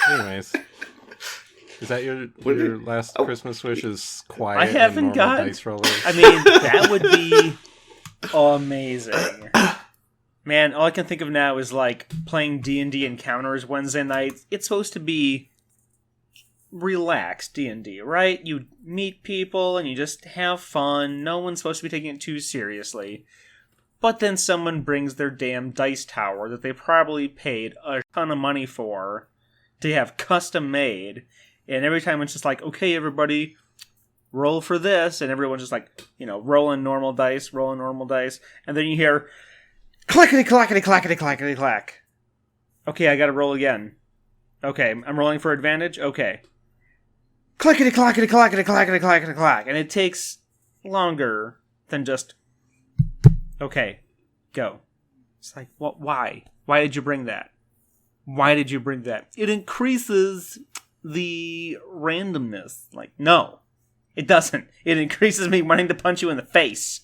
Anyways. Is that your last Christmas wish is quiet I haven't and normal got... dice rollers? I mean, that would be amazing. Man, all I can think of now is like playing D&D Encounters Wednesday nights. It's supposed to be relaxed D&D, right? You meet people and you just have fun. No one's supposed to be taking it too seriously. But then someone brings their damn dice tower that they probably paid a ton of money for to have custom made. And every time it's just like, okay, everybody, roll for this. And everyone's just like, rolling normal dice. And then you hear... clackety, clackety, clackety, clackety, clack. Okay, I gotta roll again. Okay, I'm rolling for advantage? Okay. Clackety, clackety, clackety, clackety, clackety, clack. And it takes longer than just... Okay, go. It's like, what? Why? Why did you bring that? It increases the randomness. Like, no, it doesn't. It increases me wanting to punch you in the face.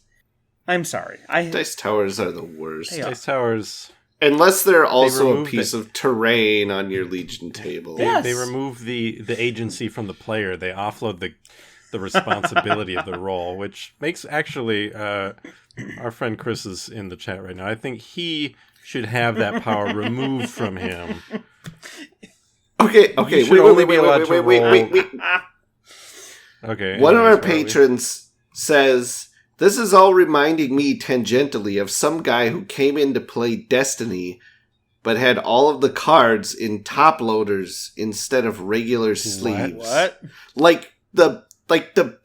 I'm sorry. Dice towers are the worst. Dice towers... Unless they're also a piece of terrain on your Legion table. They remove the agency from the player. They offload the responsibility of the roll, which makes actually... our friend Chris is in the chat right now. I think he should have that power removed from him. Okay, wait. Okay. One of our patrons says, this is all reminding me tangentially of some guy who came in to play Destiny, but had all of the cards in top loaders instead of regular sleeves. What? Like the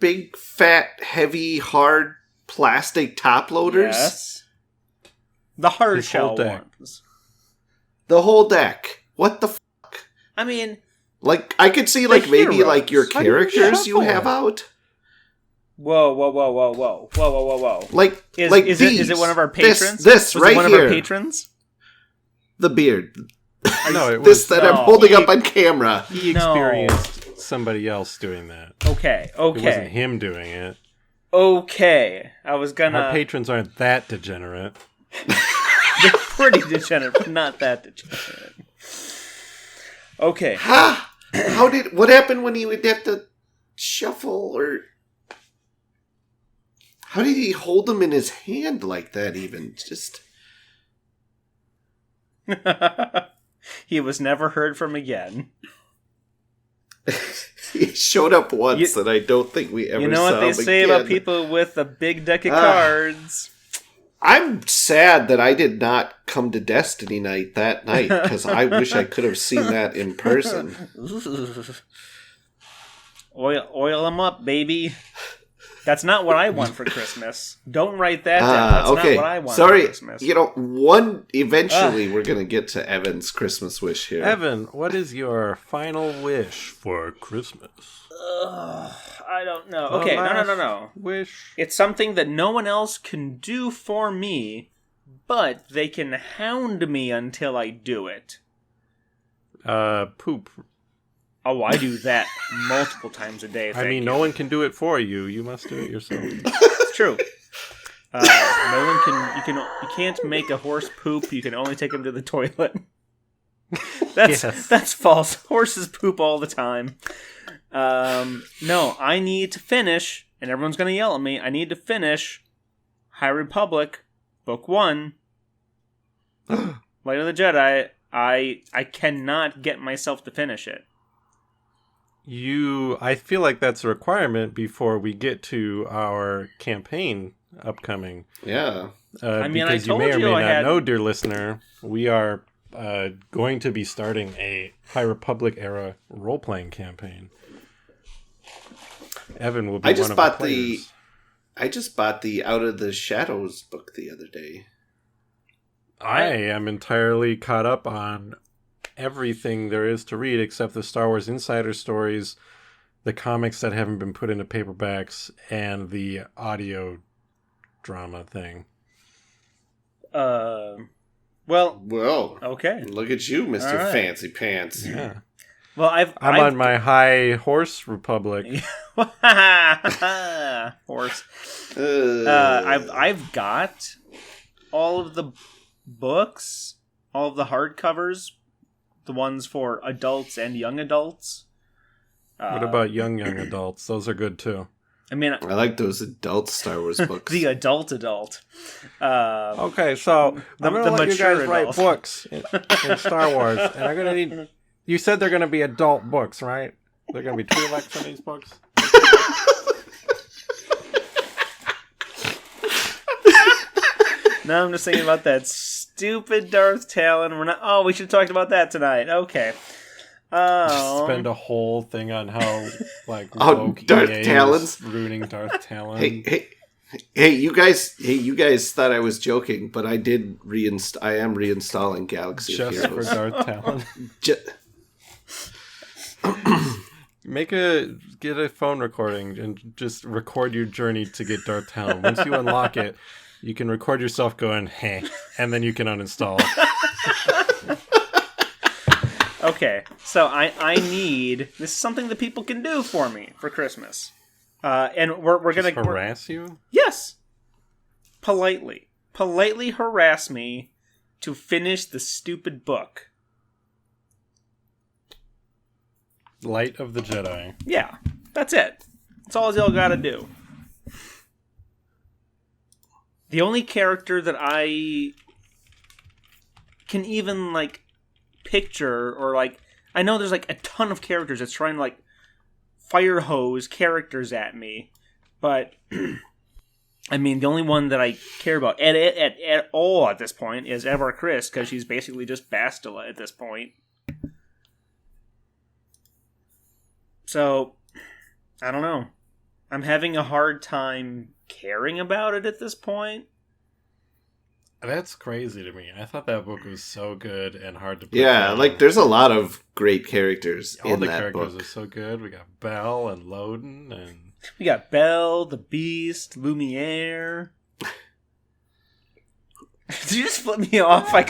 big, fat, heavy, hard plastic top loaders? Yes. The hard shell ones. The whole deck. What the fuck? I mean... Like, I could see, like, maybe, like, your characters you have out. Whoa. Like, is it one of our patrons? This Was right it one here. Of our patrons? The beard. No, it this was... that I'm holding up on camera. He experienced somebody else doing that. Okay. It wasn't him doing it. Okay. I was gonna... Our patrons aren't that degenerate. They're pretty degenerate, but not that degenerate. Okay. What happened when he would have to shuffle or... How did he hold them in his hand like that even? Just... He was never heard from again. He showed up once, and I don't think we ever saw him again. You know what they say about people with a big deck of cards? I'm sad that I did not come to Destiny Night that night, because I wish I could have seen that in person. Oil them up, baby. That's not what I want for Christmas. Don't write that down. That's okay. not what I want for Christmas. Eventually we're going to get to Evan's Christmas wish here. Evan, what is your final wish for Christmas? I don't know. Okay, no. Wish. It's something that no one else can do for me, but they can hound me until I do it. Poop. Oh, I do that multiple times a day. I mean, no one can do it for you. You must do it yourself. It's true. No one can. You can't make a horse poop. You can only take him to the toilet. That's false. Horses poop all the time. No, I need to finish, and everyone's gonna yell at me. I need to finish High Republic, Book 1, Light of the Jedi. I cannot get myself to finish it. I feel like that's a requirement before we get to our campaign upcoming. Yeah. Because you may or may not know, dear listener, we are going to be starting a High Republic era role-playing campaign. Evan will be one of the players. I just bought the Out of the Shadows book the other day. I am entirely caught up on everything there is to read except the Star Wars Insider stories, the comics that haven't been put into paperbacks, and the audio drama thing. Well, okay. Look at you, Mr. Right. Fancy Pants. Yeah. Well, I'm on my High Horse Republic. Horse. I've got all of the books, all of the hardcovers, the ones for adults and young adults. What about young adults? Those are good too. I like those adult Star Wars books. The adult. Okay, so I'm going to let you guys write books in Star Wars, and I'm going to need... You said they're going to be adult books, right? They're going to be Twi'leks in these books? Now I'm just thinking about that stupid Darth Talon. We should have talked about that tonight. Okay. Spend a whole thing on how, Darth Talon's ruining Darth Talon. Hey, you guys thought I was joking, but I did I am reinstalling Galaxy of Heroes. Just for Darth Talon. Get a phone recording and just record your journey to get Darth Talon. Once you unlock it, you can record yourself going, hey, and then you can uninstall it. Okay, so I need... This is something that people can do for me for Christmas. And we're going to... harass you? Yes. Politely harass me to finish the stupid book. Light of the Jedi. Yeah, that's it. That's all y'all gotta do. The only character that I can even, picture, or, I know there's, a ton of characters that's trying to, fire hose characters at me, but, the only one that I care about at all at this point is Ever Chris, because she's basically just Bastila at this point. So, I don't know. I'm having a hard time caring about it at this point. That's crazy to me. I thought that book was so good and hard to put down. There's a lot of great characters in that book. All the characters are so good. We got Belle and Loden, and... We got Belle, the Beast, Lumiere. Did you just flip me off? I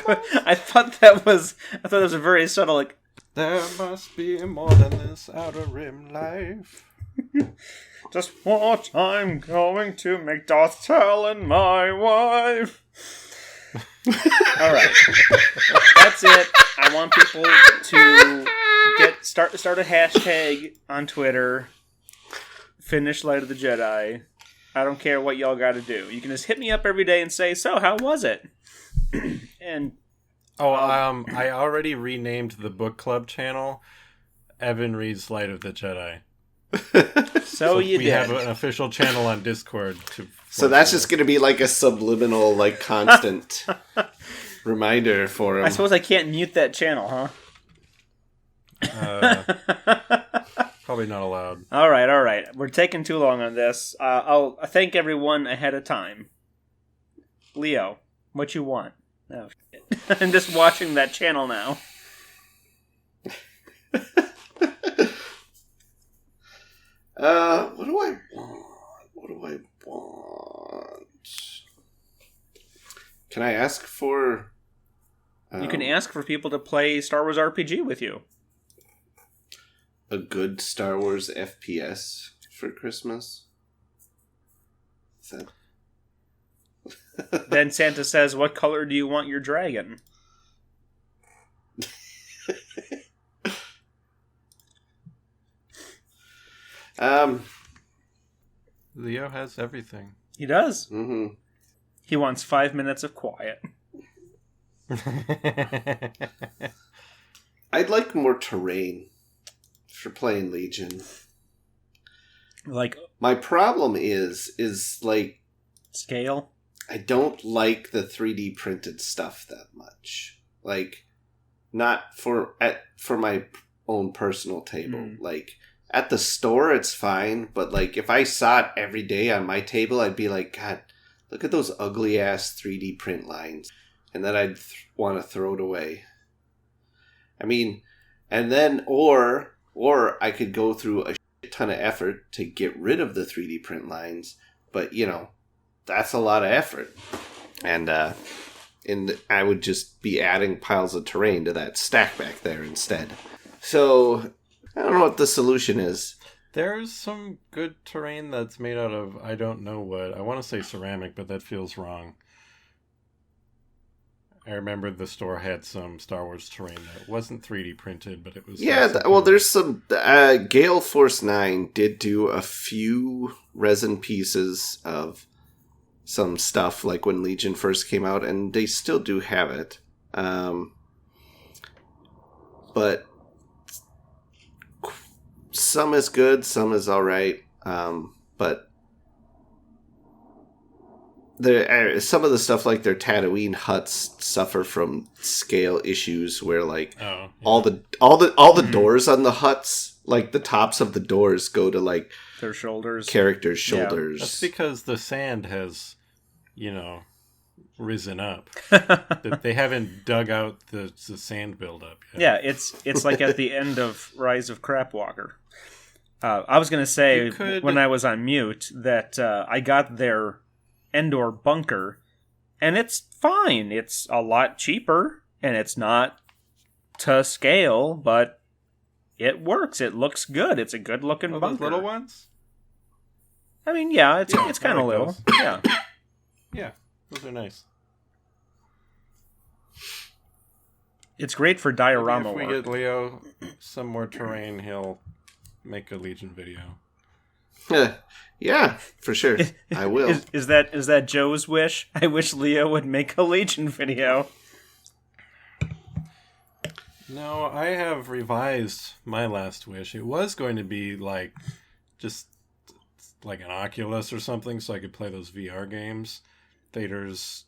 thought that was a very subtle, There must be more than this outer rim life. Just what I'm going to make Darth Talon my wife. Alright. That's it. I want people to start a hashtag on Twitter. Finish Light of the Jedi. I don't care what y'all got to do. You can just hit me up every day and say, "So, how was it?" And I already renamed the book club channel Evan Reads Light of the Jedi. So you we did. have an official channel on Discord. So that's just going to be like a subliminal, like constant reminder for him. I suppose I can't mute that channel, huh? Probably not allowed. All right. We're taking too long on this. I'll thank everyone ahead of time. Leo, what you want? Oh, shit. I'm just watching that channel now. What do I want? What do I want? Can I ask for... You can ask for people to play Star Wars RPG with you. a good Star Wars FPS for Christmas? Is that... Then Santa says, "What color do you want your dragon?" Leo has everything. He does. Mm-hmm. He wants 5 minutes of quiet. I'd like more terrain for playing Legion. Like My problem is like scale. I don't like the 3D printed stuff that much. Like, not for my own personal table. Mm. Like, at the store, it's fine. But, like, if I saw it every day on my table, I'd be like, God, look at those ugly-ass 3D print lines. And then I'd want to throw it away. I mean, and then, or I could go through a shit ton of effort to get rid of the 3D print lines. But, you know, that's a lot of effort. And I would just be adding piles of terrain to that stack back there instead. So, I don't know what the solution is. There's some good terrain that's made out of, I don't know what. I want to say ceramic, but that feels wrong. I remember the store had some Star Wars terrain that wasn't 3D printed, but it was... Yeah, there's some... Gale Force 9 did do a few resin pieces of some stuff, like when Legion first came out, and they still do have it. But some is good, some is alright. But some of the stuff, like their Tatooine huts, suffer from scale issues where, like, all the doors on the huts, like the tops of the doors go to, like, Their shoulders. characters' shoulders. That's because the sand has, risen up. They haven't dug out the sand buildup yet. Yeah, it's like at the end of Rise of Crapwalker. I was going to say, when I was on mute, that I got their Endor bunker, and it's fine. It's a lot cheaper, and it's not to scale, but it works. It looks good. It's a good-looking bunker. Those little ones? I mean, yeah, it's kind of like little. those. Yeah. Yeah, those are nice. It's great for Maybe diorama if we work. get Leo some more terrain, he'll make a Legion video. Yeah, for sure. I will. Is that Joe's wish? I wish Leo would make a Legion video. No, I have revised my last wish. It was going to be just like an Oculus or something, so I could play those VR games, Vader's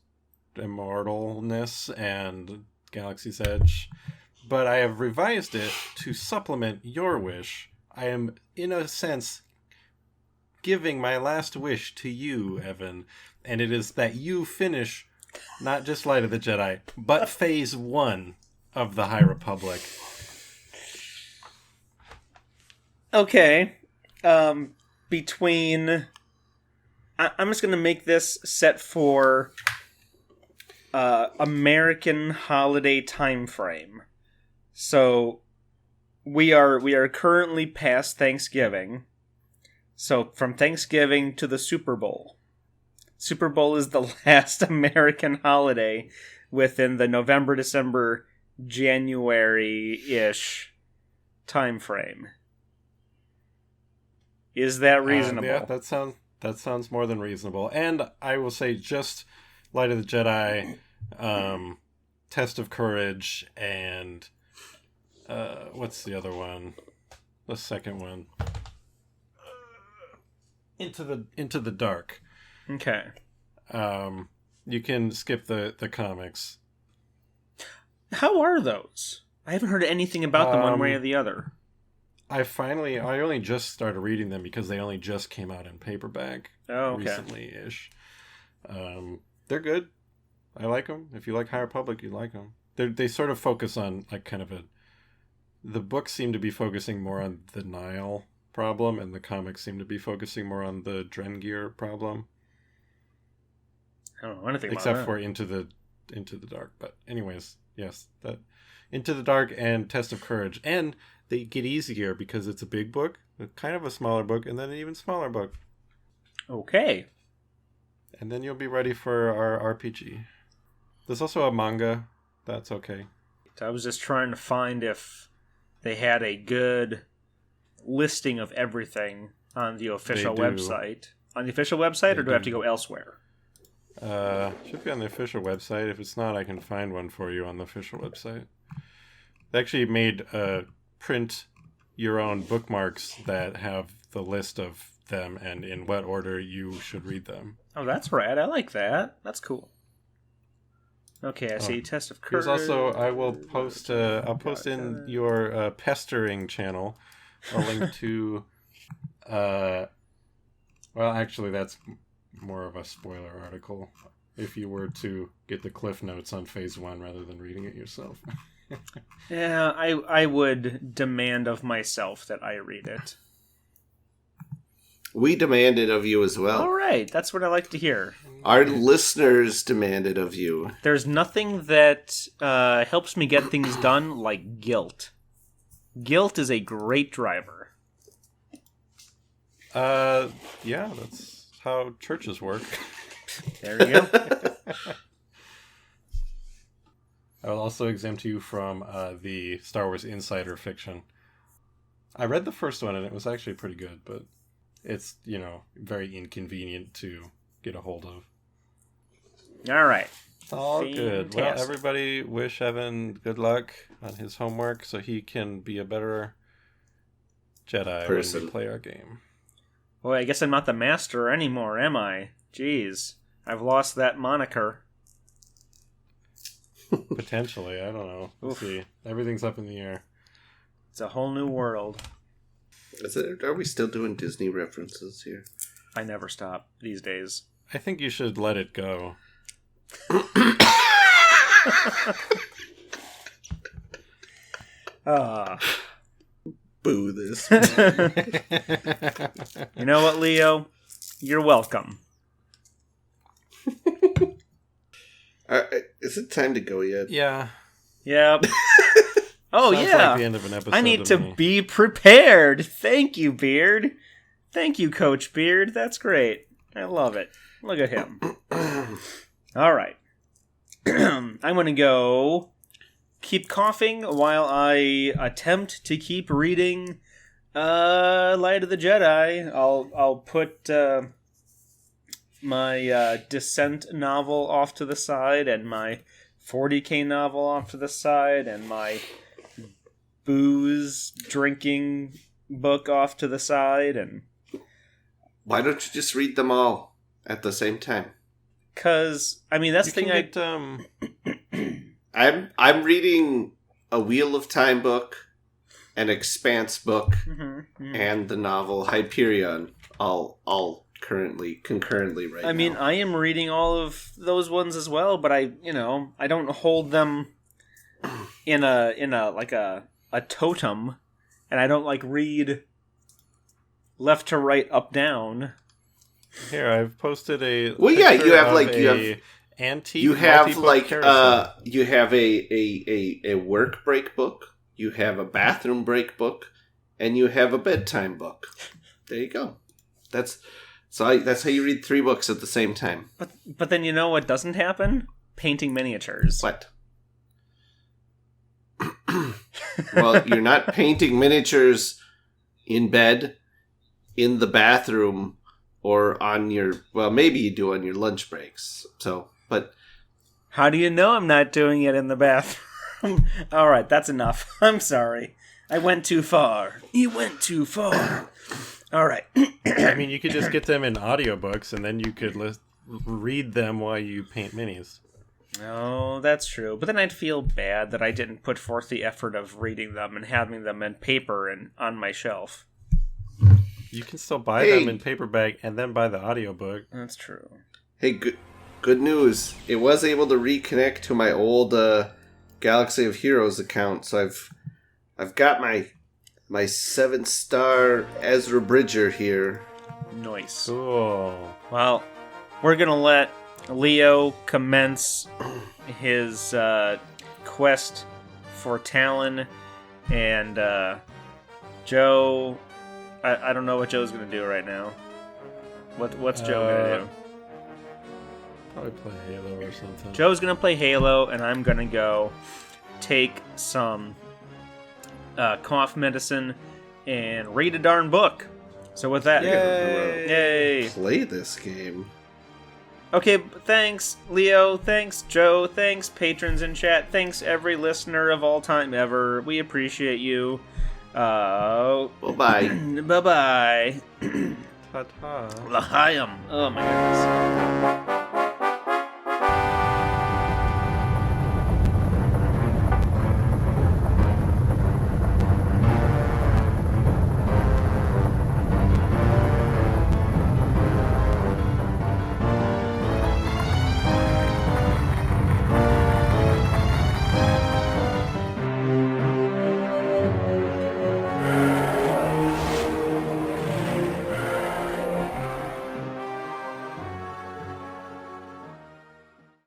Immortalness and Galaxy's Edge. But I have revised it to supplement your wish. I am, in a sense, giving my last wish to you, Evan, and it is that you finish not just Light of the Jedi, but Phase 1 of the High Republic. Okay. I'm just going to make this set for American holiday time frame. So we are currently past Thanksgiving. So from Thanksgiving to the Super Bowl. Super Bowl is the last American holiday within the November, December, January-ish time frame. Is that reasonable? Yeah, that That sounds more than reasonable. And I will say just Light of the Jedi, Test of Courage, and what's the other one? The second one. Into the Dark. Okay. You can skip the comics. How are those? I haven't heard anything about them one way or the other. I only just started reading them because they only just came out in paperback recently-ish. They're good. I like them. If you like High Republic, you like them. They sort of focus on like kind of the books seem to be focusing more on the Nile problem, and the comics seem to be focusing more on the Drengir problem. I don't know anything except about for Into the Dark. But anyways, yes, that Into the Dark and Test of Courage, and they get easier because it's a big book, kind of a smaller book, and then an even smaller book. Okay. And then you'll be ready for our RPG. There's also a manga. That's okay. I was just trying to find if they had a good listing of everything on the official website. On the official website, or do I have to go elsewhere? Should be on the official website. If it's not, I can find one for you on the official website. They actually made print your own bookmarks that have the list of them and in what order you should read them. Oh, that's rad. I like that. That's cool. Okay, I see. Test of Courage. There's also, I will post, I'll post in your pestering channel a link to, well, actually, that's more of a spoiler article. If you were to get the Cliff Notes on Phase 1 rather than reading it yourself. Yeah, I would demand of myself that I read it. We demand it of you as well. All right, that's what I like to hear. Our listeners demand it of you. There's nothing that helps me get things done like guilt. Guilt is a great driver. Yeah, that's how churches work. There you go. I will also exempt you from the Star Wars Insider fiction. I read the first one and it was actually pretty good, but it's, very inconvenient to get a hold of. All right. All Fantastic. good. Well, everybody wish Evan good luck on his homework so he can be a better Jedi person when we play our game. Boy, I guess I'm not the master anymore, am I? Jeez. I've lost that moniker. Potentially, I don't know. We'll see. Everything's up in the air. It's a whole new world. Are we still doing Disney references here? I never stop these days. I think you should let it go. Boo this. You know what, Leo? You're welcome. Is it time to go yet? Yeah. Yep. Oh, Sounds yeah. like the end of an episode I need to to me. be prepared. Thank you, Beard. Thank you, Coach Beard. That's great. I love it. Look at him. All right. I'm going to go keep coughing while I attempt to keep reading Light of the Jedi. I'll put my Descent novel off to the side and my 40K novel off to the side and my booze drinking book off to the side, and Why don't you just read them all at the same time? because that's the thing. I'm reading a Wheel of Time book, an Expanse book, and the novel Hyperion, all concurrently right now. I am reading all of those ones as well, but I don't hold them in a totem, and I don't read left to right, up down. Here, I've posted a. Well, yeah, you have antique. you have carousel. you have a work break book, you have a bathroom break book, and you have a bedtime book. There you go. That's how you read 3 books at the same time. But then you know what doesn't happen? Painting miniatures. What? Well, you're not painting miniatures in bed, in the bathroom, or on your, well, maybe you do on your lunch breaks. So, but How do you know I'm not doing it in the bathroom? All right, that's enough. I'm sorry. I went too far. You went too far. All right. I mean, you could just get them in audiobooks, and then you could read them while you paint minis. No, that's true. But then I'd feel bad that I didn't put forth the effort of reading them and having them in paper and on my shelf. You can still buy them in paperback and then buy the audiobook. That's true. hey, good news. It was able to reconnect to my old Galaxy of Heroes account, so I've got my 7-star Ezra Bridger here. Nice. Cool. Well, we're going to let Leo commence his quest for Talon, and Joe, I don't know what Joe's going to do right now. What's Joe going to do? Probably play Halo or something. Joe's going to play Halo, and I'm going to go take some cough medicine and read a darn book. So with that, yay! Play this game. Okay, thanks, Leo. Thanks, Joe. Thanks, patrons in chat. Thanks, every listener of all time ever. We appreciate you. Bye-bye. Bye-bye. Ta-ta. L'chaim. Oh, my goodness.